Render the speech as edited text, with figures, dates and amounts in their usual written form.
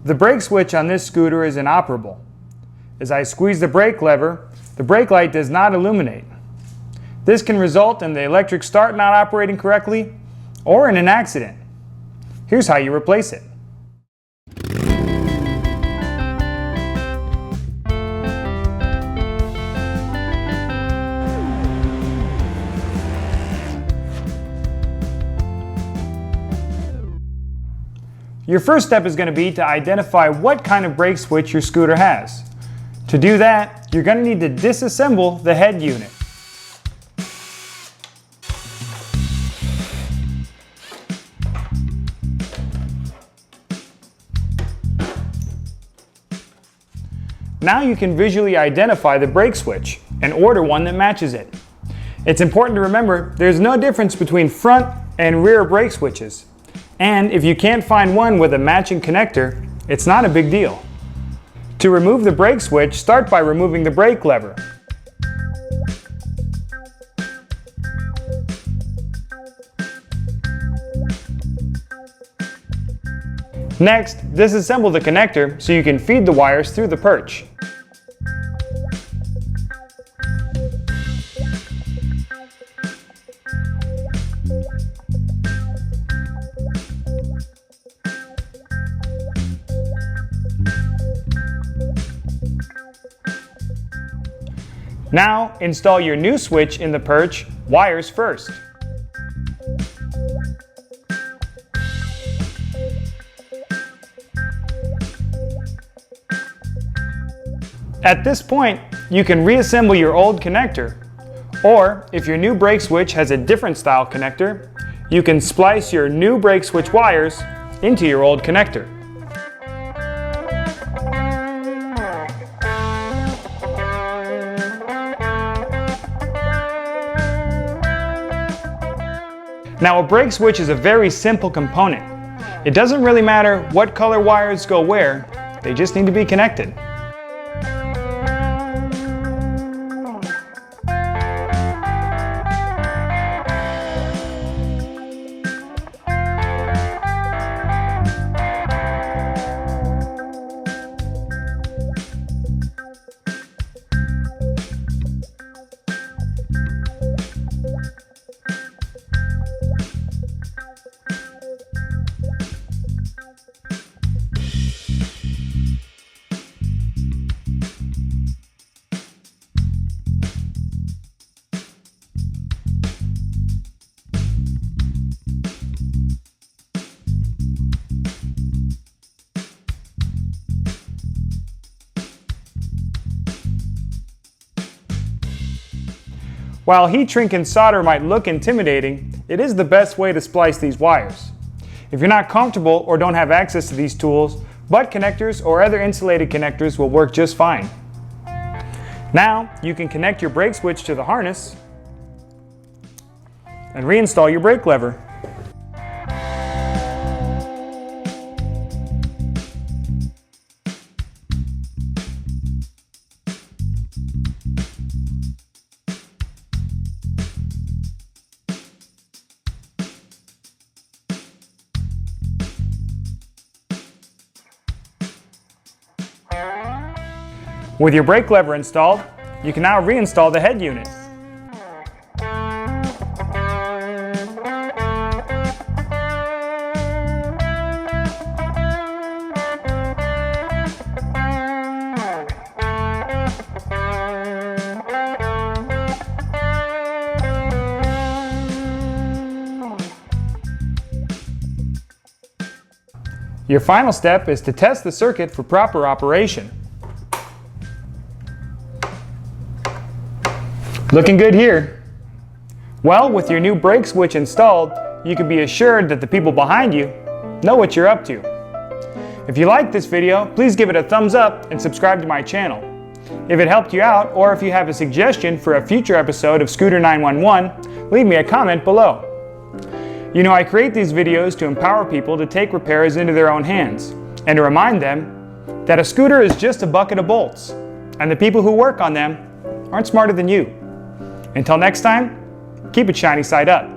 The brake switch on this scooter is inoperable. As I squeeze the brake lever, the brake light does not illuminate. This can result in the electric start not operating correctly or in an accident. Here's how you replace it. Your first step is going to be to identify what kind of brake switch your scooter has. To do that, you're going to need to disassemble the head unit. Now you can visually identify the brake switch and order one that matches it. It's important to remember there's no difference between front and rear brake switches. And if you can't find one with a matching connector, it's not a big deal. To remove the brake switch, start by removing the brake lever. Next, disassemble the connector so you can feed the wires through the perch. Now, install your new switch in the perch, wires first. At this point, you can reassemble your old connector, or if your new brake switch has a different style connector, you can splice your new brake switch wires into your old connector. Now, a brake switch is a very simple component. It doesn't really matter what color wires go where, they just need to be connected. While heat shrink and solder might look intimidating, it is the best way to splice these wires. If you're not comfortable or don't have access to these tools, butt connectors or other insulated connectors will work just fine. Now, you can connect your brake switch to the harness and reinstall your brake lever. With your brake lever installed, you can now reinstall the head unit. Your final step is to test the circuit for proper operation. Looking good here. Well, with your new brake switch installed, you can be assured that the people behind you know what you're up to. If you liked this video, please give it a thumbs up and subscribe to my channel. If it helped you out, or if you have a suggestion for a future episode of Scooter 911, leave me a comment below. You know, I create these videos to empower people to take repairs into their own hands, and to remind them that a scooter is just a bucket of bolts, and the people who work on them aren't smarter than you. Until next time, keep it shiny side up.